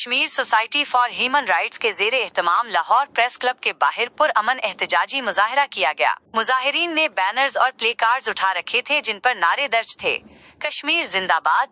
Kashmir society for human rights के ज़ेरे एहतमाम Lahore press club के बाहर पुरअमन एहतजाजी मुजाहिरा किया गया। मुजाहिरीन ने बैनर्स और प्ले कार्ड्स उठा रखे थे जिन पर नारे दर्ज थे, कश्मीर जिंदाबाद,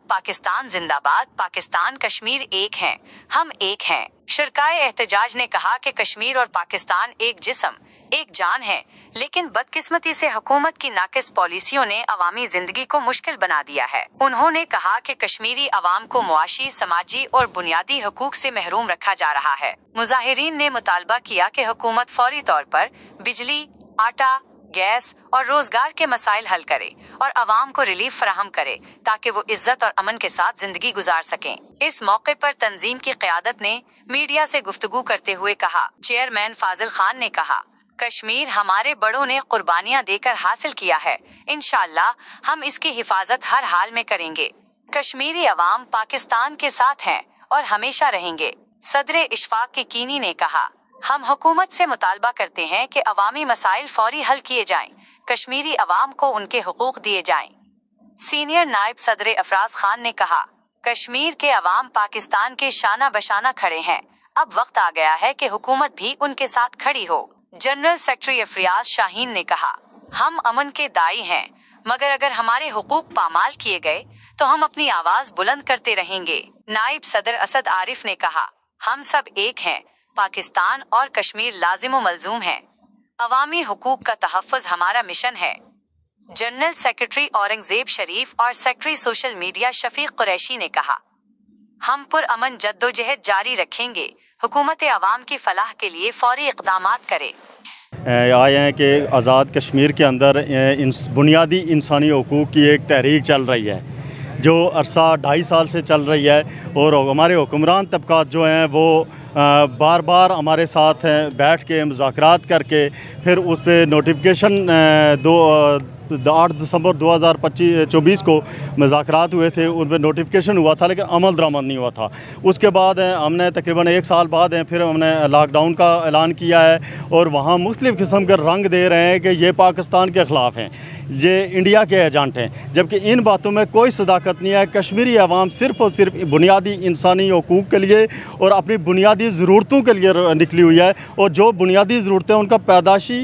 पाकिस्तान कश्मीर एक हैं, हम एक हैं। शुरकाए एहतजाज ने कहा कि कश्मीर और पाकिस्तान एक जिस्म, एक जान है, लेकिन बदकिस्मती से हुकूमत की नाकिस पॉलिसियों ने अवामी जिंदगी को मुश्किल बना दिया है। उन्होंने कहा कि कश्मीरी अवाम को मुआशी, समाजी और बुनियादी हुकूक से महरूम रखा जा रहा है। मुजाहिरीन ने मुतालबा किया कि हुकूमत फौरी तौर पर बिजली, आटा, गैस और रोजगार के मसाइल हल करे और अवाम को रिलीफ फराहम करे ताकि वो इज्जत और अमन के साथ जिंदगी गुजार सकें। इस मौके पर तंजीम की क़यादत ने मीडिया से गुफ्तगू करते हुए कहा। चेयरमैन फाजिल खान ने कहा, कश्मीर हमारे बड़ों ने कुर्बानियां देकर हासिल किया है, इंशाअल्लाह हम इसकी हिफाजत हर हाल में करेंगे। कश्मीरी अवाम पाकिस्तान के साथ हैं और हमेशा रहेंगे। सदर इशफाक कीनी ने कहा, हम हुकूमत से मुतालबा करते हैं कि अवामी मसाइल फौरी हल किए जाएं, कश्मीरी अवाम को उनके हुकूक दिए जाएं। सीनियर नायब सदर अफराज खान ने कहा, कश्मीर के अवाम पाकिस्तान के शाना बशाना खड़े हैं, अब वक्त आ गया है कि हुकूमत भी उनके साथ खड़ी हो। जनरल सेक्रेटरी अफरियाज शाहीन ने कहा, हम अमन के दाई हैं, मगर अगर हमारे हुकूक पामाल किए गए तो हम अपनी आवाज बुलंद करते रहेंगे। नायब सदर असद आरिफ ने कहा, हम सब एक हैं, पाकिस्तान और कश्मीर लाजिम व मलजूम हैं, अवामी हुकूक का तहफ़्फ़ुज़ हमारा मिशन है। जनरल सेक्रेटरी औरंगजेब शरीफ और secretary social media Shafiq Qureshi ने कहा, हम पुरअमन जद्दोजहद जारी रखेंगे, हुकूमत अवाम की फलाह के लिए फौरी इक़दामात करे। आए हैं कि आज़ाद कश्मीर के अंदर बुनियादी इंसानी हुकूक की एक तहरीक चल रही है जो अरसा 2.5 साल से चल रही है, और हमारे हुक्मरान तबक़ात जो हैं वो बार बार हमारे साथ बैठ के मुज़ाकरात करके फिर उस पर नोटिफिकेशन 8 दिसंबर 2024 को मुज़ाकरात हुए थे, उन पर नोटिफिकेशन हुआ था लेकिन अमल दरामद नहीं हुआ था। उसके बाद हमने तकरीबन 1 साल बाद फिर हमने लॉकडाउन का ऐलान किया है और वहाँ मुख्तलिफ़ किस्म के रंग दे रहे हैं कि ये पाकिस्तान के ख़िलाफ़ हैं, ये इंडिया के एजेंट हैं, जबकि इन बातों में कोई सदाकत नहीं है। कश्मीरी अवाम सिर्फ़ और सिर्फ बुनियादी इंसानी हुकूक के लिए और अपनी बुनियादी ज़रूरतों के लिए निकली हुई है, और जो बुनियादी ज़रूरतें उनका पैदाशी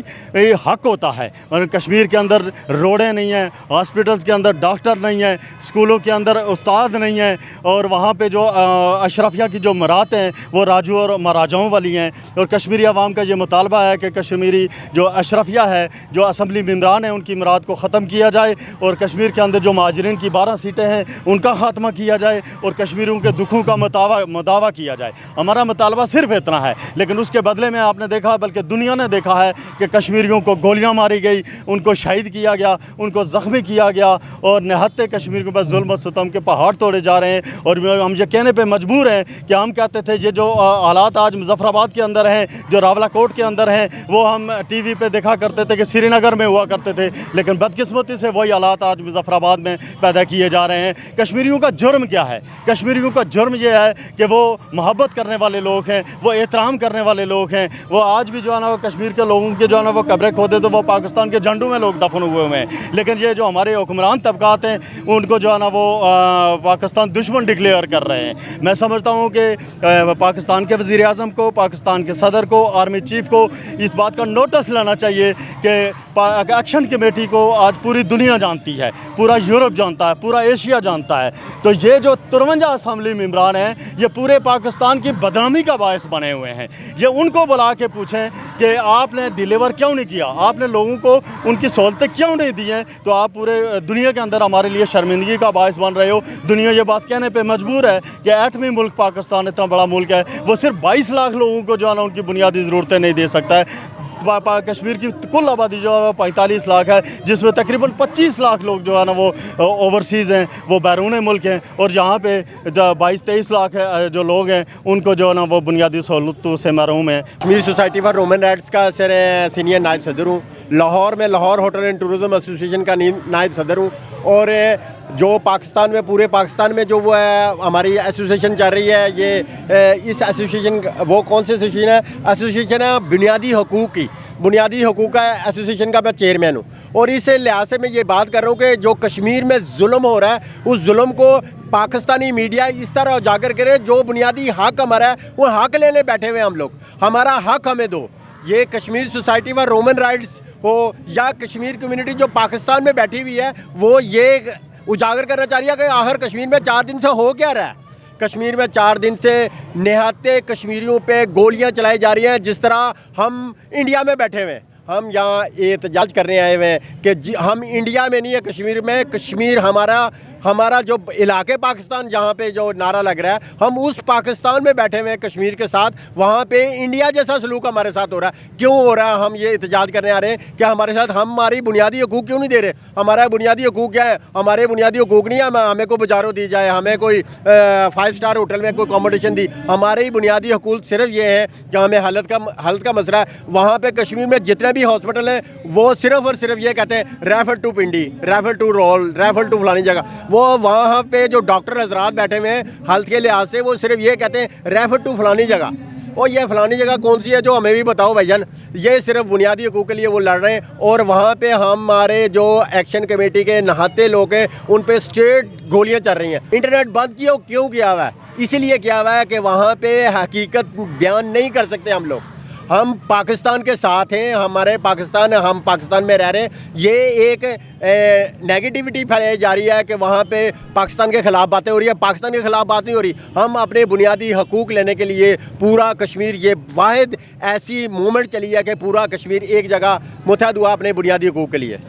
हक़ होता है। मगर कश्मीर के अंदर रोडें नहीं हैं, हॉस्पिटल्स के अंदर डॉक्टर नहीं हैं, स्कूलों के अंदर उस्ताद नहीं हैं, और वहाँ पे जो अशरफिया की जो मरात हैं वो राजू और महाराजाओं वाली हैं। और कश्मीरी अवाम का ये मुतालबा है कि कश्मीरी जो अशरफिया है, जो असम्बली मेंबरान हैं, उनकी मरात को ख़त्म किया जाए, और कश्मीर के अंदर जो महाजरीन की 12 सीटें हैं उनका ख़ात्मा किया जाए, और कश्मीरियों के दुखों का मुदावा किया जाए। हमारा मुतालबा सिर्फ इतना है, लेकिन उसके बदले में आपने देखा, बल्कि दुनिया ने देखा है कि कश्मीरियों को गोलियाँ मारी गई, उनको शहीद किया गया, उनको ज़ख्मी किया गया, और निहत्ते कश्मीर के पास जुल्म सितम के पहाड़ तोड़े जा रहे हैं। और हम ये कहने पे मजबूर हैं कि हम कहते थे ये जो हालात आज मुजफ्फराबाद के अंदर हैं, जो रावलाकोट के अंदर हैं, वो हम टीवी पे देखा करते थे कि श्रीनगर में हुआ करते थे, लेकिन बदकिस्मती से वही हालात आज मुजफ्फराबाद में पैदा किए जा रहे हैं। कश्मीरियों का जुर्म क्या है? कश्मीरियों का जुर्म ये है कि वो मोहब्बत करने वाले लोग हैं, वो एहतराम करने वाले लोग हैं। वो आज भी जो है ना, वो कश्मीर के लोगों के जो है ना वो कब्रें खोदे तो वो पाकिस्तान के झंडों में लोग दफन हुए हैं, लेकिन ये जो हमारे हुक्मरान तबक़ात हैं उनको जो है ना वो पाकिस्तान दुश्मन डिक्लेयर कर रहे हैं। मैं समझता हूँ कि पाकिस्तान के वज़ीर आज़म को, पाकिस्तान के सदर को, आर्मी चीफ़ को इस बात का नोटिस लेना चाहिए कि एक्शन कमेटी को आज पूरी दुनिया जानती है, पूरा यूरोप जानता है, पूरा एशिया जानता है। तो ये जो 53 असम्बली मेंबरान हैं ये पूरे पाकिस्तान की बदनामी का बायस बने हुए हैं। ये उनको बुला के पूछें कि आपने डिलीवर क्यों नहीं किया, आपने लोगों को उनकी सहूलतें क्यों नहीं दी हैं, तो आप पूरे दुनिया के अंदर हमारे लिए शर्मिंदगी का बायस बन रहे हो। दुनिया ये बात कहने पे मजबूर है कि एटमी मुल्क पाकिस्तान इतना बड़ा मुल्क है, वो सिर्फ 22 लाख लोगों को जो है ना उनकी बुनियादी ज़रूरतें नहीं दे सकता है। कश्मीर की कुल आबादी जो है 45 लाख है, जिसमें तकरीबन 25 लाख लोग जो है ना वो ओवरसीज़ हैं, वो बैरून मुल्क हैं, और यहाँ पे 22-23 लाख है जो लोग हैं उनको जो है ना वो बुनियादी सहूलतों से महरूम है। Kashmir society for human rights का सीनियर नायब सदर हूँ। लाहौर में Lahore hotel and tourism association का नायब सदर हूँ, और जो पाकिस्तान में, पूरे पाकिस्तान में जो वो है हमारी एसोसिएशन चल रही है, ये इस एसोसिएशन, वो कौन सी एसोसिएशन है? एसोसिएशन है बुनियादी हुकूक की, बुनियादी हुकूक का एसोसिएशन का मैं चेयरमैन हूँ। اور اس لحاظ سے میں یہ بات کر رہا ہوں کہ جو کشمیر میں ظلم ہو رہا ہے اس ظلم کو پاکستانی میڈیا اس طرح اجاگر کرے، جو بنیادی حق ہمارا ہے وہ حق لینے بیٹھے ہوئے ہم لوگ، ہمارا حق ہمیں دو۔ یہ Kashmir society for human rights ہو یا کشمیر کمیونٹی جو پاکستان میں بیٹھی ہوئی ہے، وہ یہ اجاگر کرنا چاہ رہی ہے کہ آخر کشمیر میں 4 دن سے ہو کیا رہا ہے۔ کشمیر میں 4 دن سے نہاتے کشمیریوں پہ گولیاں چلائی جا رہی ہیں، جس طرح ہم انڈیا میں بیٹھے ہوئے ہیں۔ ہم یہاں احتجاج کرنے آئے ہوئے ہیں کہ ہم انڈیا میں نہیں ہے، کشمیر میں۔ کشمیر ہمارا جو علاقے پاکستان جہاں پہ جو نعرہ لگ رہا ہے، ہم اس پاکستان میں بیٹھے ہوئے ہیں کشمیر کے ساتھ، وہاں پہ انڈیا جیسا سلوک ہمارے ساتھ ہو رہا ہے۔ کیوں ہو رہا ہے؟ ہم یہ احتجاج کرنے آ رہے ہیں کہ ہمارے ساتھ ہماری بنیادی حقوق کیوں نہیں دے رہے؟ ہمارا بنیادی حقوق کیا ہے؟ ہمارے بنیادی حقوق نہیں ہے ہمیں کوئی بجارو دی جائے، ہمیں کوئی 5 اسٹار ہوٹل میں کوئی اکوموڈیشن دی۔ ہمارے بنیادی حقوق صرف یہ ہے کہ ہمیں حالت کا مسئلہ ہے۔ وہاں پہ کشمیر میں جتنے بھی ہاسپٹل ہیں وہ صرف اور صرف یہ کہتے ہیں refer to Pindi, refer to رول، ریفر ٹو فلانی جگہ۔ وہ وہاں پہ جو ڈاکٹر حضرات بیٹھے ہوئے ہیں ہیلتھ کے لحاظ سے، وہ صرف یہ کہتے ہیں ریفر ٹو فلانی جگہ۔ اور یہ فلانی جگہ کون سی ہے جو ہمیں بھی بتاؤ بھائی جان۔ یہ صرف بنیادی حقوق کے لیے وہ لڑ رہے ہیں، اور وہاں پہ ہمارے جو ایکشن کمیٹی کے نہاتے لوگ ہیں ان پہ اسٹریٹ گولیاں چل رہی ہیں۔ انٹرنیٹ بند کیوں کیا ہوا ہے؟ اسی لیے کیا ہوا ہے کہ وہاں پہ حقیقت بیان نہیں کر سکتے ہم لوگ۔ ہم پاکستان کے ساتھ ہیں، ہم پاکستان میں رہ رہے ہیں۔ یہ ایک نیگیٹیوٹی پھیلائی جا رہی ہے کہ وہاں پہ پاکستان کے خلاف باتیں ہو رہی ہے۔ پاکستان کے خلاف بات نہیں ہو رہی۔ ہم اپنے بنیادی حقوق لینے کے لیے پورا کشمیر، یہ واحد ایسی موومنٹ چلی ہے کہ پورا کشمیر ایک جگہ متحد ہوا اپنے بنیادی حقوق کے لیے۔